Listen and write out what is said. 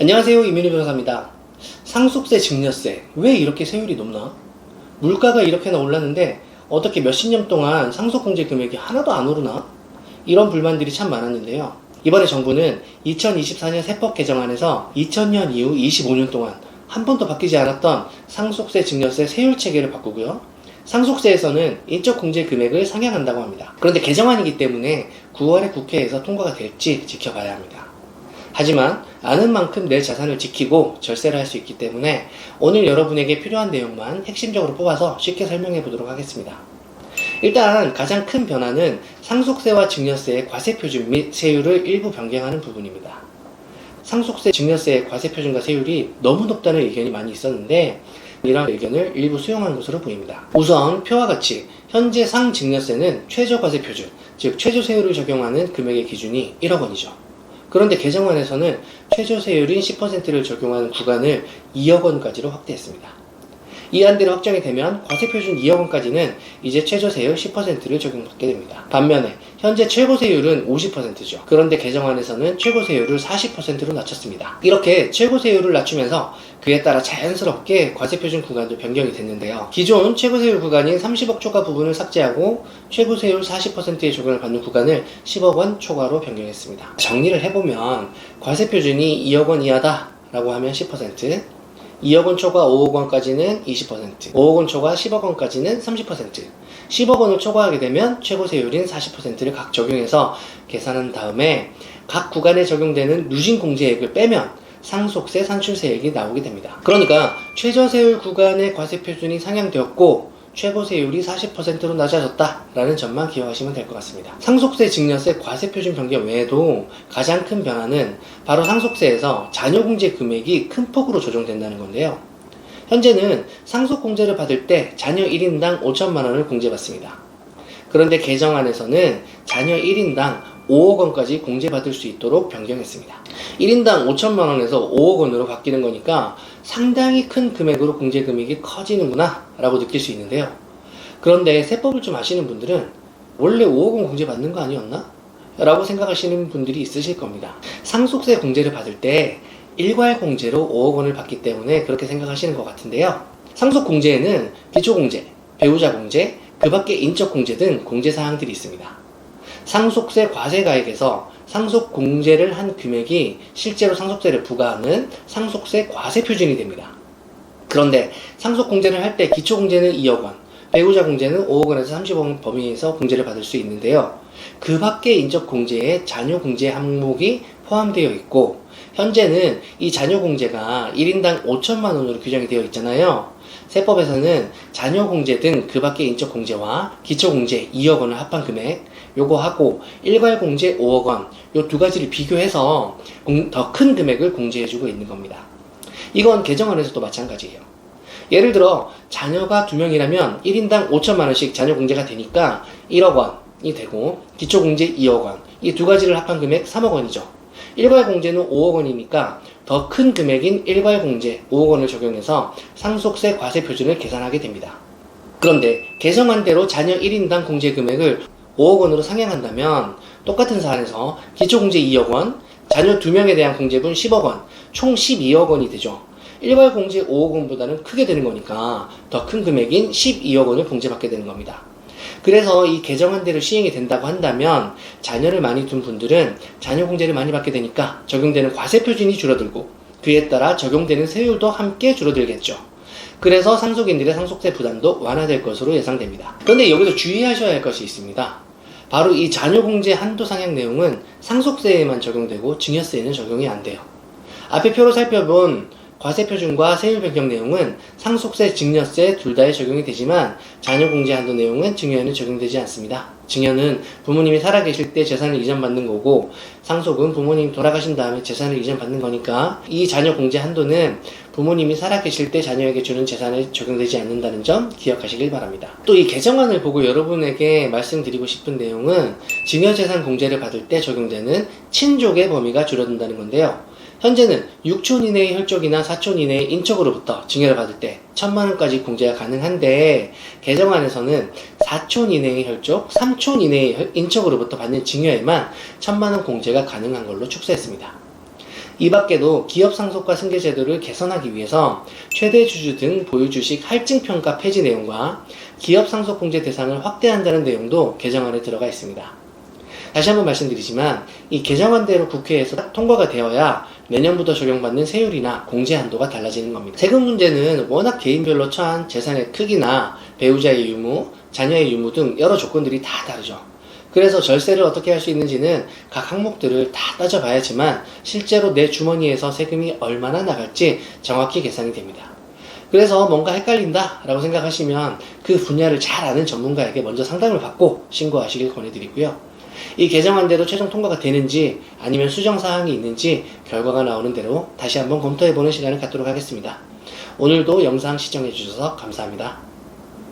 안녕하세요, 이민우 변호사입니다. 상속세, 증여세 왜 이렇게 세율이 높나? 물가가 이렇게나 올랐는데 어떻게 몇십 년 동안 상속공제 금액이 하나도 안 오르나? 이런 불만들이 참 많았는데요. 이번에 정부는 2024년 세법 개정안에서 2000년 이후 25년 동안 한 번도 바뀌지 않았던 상속세, 증여세 세율 체계를 바꾸고요. 상속세에서는 인적 공제 금액을 상향한다고 합니다. 그런데 개정안이기 때문에 9월에 국회에서 통과가 될지 지켜봐야 합니다. 하지만 아는 만큼 내 자산을 지키고 절세를 할 수 있기 때문에 오늘 여러분에게 필요한 내용만 핵심적으로 뽑아서 쉽게 설명해 보도록 하겠습니다. 일단 가장 큰 변화는 상속세와 증여세의 과세표준 및 세율을 일부 변경하는 부분입니다. 상속세, 증여세의 과세표준과 세율이 너무 높다는 의견이 많이 있었는데 이런 의견을 일부 수용한 것으로 보입니다. 우선 표와 같이 현재 상증여세는 최저과세표준, 즉 최저세율을 적용하는 금액의 기준이 1억 원이죠. 그런데 개정안에서는 최저세율인 10%를 적용하는 구간을 2억 원까지로 확대했습니다. 이 안대로 확정이 되면 과세표준 2억 원까지는 이제 최저세율 10%를 적용받게 됩니다. 반면에 현재 최고세율은 50%죠. 그런데 개정안에서는 최고세율을 40%로 낮췄습니다. 이렇게 최고세율을 낮추면서 그에 따라 자연스럽게 과세표준 구간도 변경이 됐는데요. 기존 최고세율 구간인 30억 초과 부분을 삭제하고 최고세율 40%의 적용을 받는 구간을 10억 원 초과로 변경했습니다. 정리를 해보면 과세표준이 2억 원 이하다 라고 하면 10%, 2억 원 초과 5억 원까지는 20%, 5억 원 초과 10억 원까지는 30%, 10억 원을 초과하게 되면 최고세율인 40%를 각 적용해서 계산한 다음에 각 구간에 적용되는 누진공제액을 빼면 상속세, 산출세액이 나오게 됩니다. 그러니까 최저세율 구간의 과세표준이 상향되었고 최고세율이 40%로 낮아졌다라는 점만 기억하시면 될 것 같습니다. 상속세, 증여세, 과세표준 변경 외에도 가장 큰 변화는 바로 상속세에서 자녀공제 금액이 큰 폭으로 조정된다는 건데요. 현재는 상속공제를 받을 때 자녀 1인당 5천만 원을 공제받습니다. 그런데 개정안에서는 자녀 1인당 5억 원까지 공제받을 수 있도록 변경했습니다. 1인당 5천만 원에서 5억 원으로 바뀌는 거니까 상당히 큰 금액으로 공제 금액이 커지는구나 라고 느낄 수 있는데요. 그런데 세법을 좀 아시는 분들은 원래 5억 원 공제받는 거 아니었나? 라고 생각하시는 분들이 있으실 겁니다. 상속세 공제를 받을 때 일괄 공제로 5억 원을 받기 때문에 그렇게 생각하시는 것 같은데요. 상속 공제에는 기초공제, 배우자 공제, 그 밖에 인적 공제 등 공제 사항들이 있습니다. 상속세 과세가액에서 상속 공제를 한 금액이 실제로 상속세를 부과하는 상속세 과세표준이 됩니다. 그런데 상속 공제를 할 때 기초 공제는 2억 원, 배우자 공제는 5억 원에서 30억 원 범위에서 공제를 받을 수 있는데요. 그 밖에 인적 공제에 자녀 공제 항목이 포함되어 있고 현재는 이 자녀 공제가 1인당 5천만 원으로 규정이 되어 있잖아요. 세법에서는 자녀 공제 등 그 밖의 인적 공제와 기초 공제 2억 원을 합한 금액 요거 하고 일괄 공제 5억 원 요 두 가지를 비교해서 더 큰 금액을 공제해주고 있는 겁니다. 이건 개정안에서도 마찬가지예요. 예를 들어 자녀가 2명이라면 1인당 5천만 원씩 자녀 공제가 되니까 1억 원이 되고 기초 공제 2억 원 이 두 가지를 합한 금액 3억 원이죠. 일괄 공제는 5억 원이니까 더 큰 금액인 일괄 공제 5억 원을 적용해서 상속세 과세 표준을 계산하게 됩니다. 그런데 개정안대로 자녀 1인당 공제 금액을 5억 원으로 상향한다면 똑같은 사안에서 기초 공제 2억 원, 자녀 2명에 대한 공제분 10억 원, 총 12억 원이 되죠. 일괄 공제 5억 원보다는 크게 되는 거니까 더 큰 금액인 12억 원을 공제받게 되는 겁니다. 그래서 이 개정안대로 시행이 된다고 한다면 자녀를 많이 둔 분들은 자녀 공제를 많이 받게 되니까 적용되는 과세 표준이 줄어들고 그에 따라 적용되는 세율도 함께 줄어들겠죠. 그래서 상속인들의 상속세 부담도 완화될 것으로 예상됩니다. 그런데 여기서 주의하셔야 할 것이 있습니다. 바로 이 자녀 공제 한도 상향 내용은 상속세에만 적용되고 증여세에는 적용이 안 돼요. 앞에 표로 살펴본 과세표준과 세율 변경 내용은 상속세, 증여세 둘 다에 적용이 되지만 자녀 공제 한도 내용은 증여에는 적용되지 않습니다. 증여는 부모님이 살아계실 때 재산을 이전받는 거고 상속은 부모님이 돌아가신 다음에 재산을 이전받는 거니까 이 자녀 공제 한도는 부모님이 살아계실 때 자녀에게 주는 재산에 적용되지 않는다는 점 기억하시길 바랍니다. 또 이 개정안을 보고 여러분에게 말씀드리고 싶은 내용은 증여재산 공제를 받을 때 적용되는 친족의 범위가 줄어든다는 건데요. 현재는 6촌 이내의 혈족이나 4촌 이내의 인척으로부터 증여를 받을 때 1,000만 원까지 공제가 가능한데 개정안에서는 4촌 이내의 혈족, 3촌 이내의 인척으로부터 받는 증여에만 1,000만 원 공제가 가능한 걸로 축소했습니다. 이 밖에도 기업 상속과 승계 제도를 개선하기 위해서 최대 주주 등 보유 주식 할증 평가 폐지 내용과 기업 상속 공제 대상을 확대한다는 내용도 개정안에 들어가 있습니다. 다시 한번 말씀드리지만 이 개정안대로 국회에서 통과가 되어야 내년부터 적용받는 세율이나 공제 한도가 달라지는 겁니다. 세금 문제는 워낙 개인별로 처한 재산의 크기나 배우자의 유무, 자녀의 유무 등 여러 조건들이 다 다르죠. 그래서 절세를 어떻게 할 수 있는지는 각 항목들을 다 따져봐야지만 실제로 내 주머니에서 세금이 얼마나 나갈지 정확히 계산이 됩니다. 그래서 뭔가 헷갈린다 라고 생각하시면 그 분야를 잘 아는 전문가에게 먼저 상담을 받고 신고하시길 권해드리고요. 이 개정안대로 최종 통과가 되는지 아니면 수정사항이 있는지 결과가 나오는 대로 다시 한번 검토해보는 시간을 갖도록 하겠습니다. 오늘도 영상 시청해주셔서 감사합니다.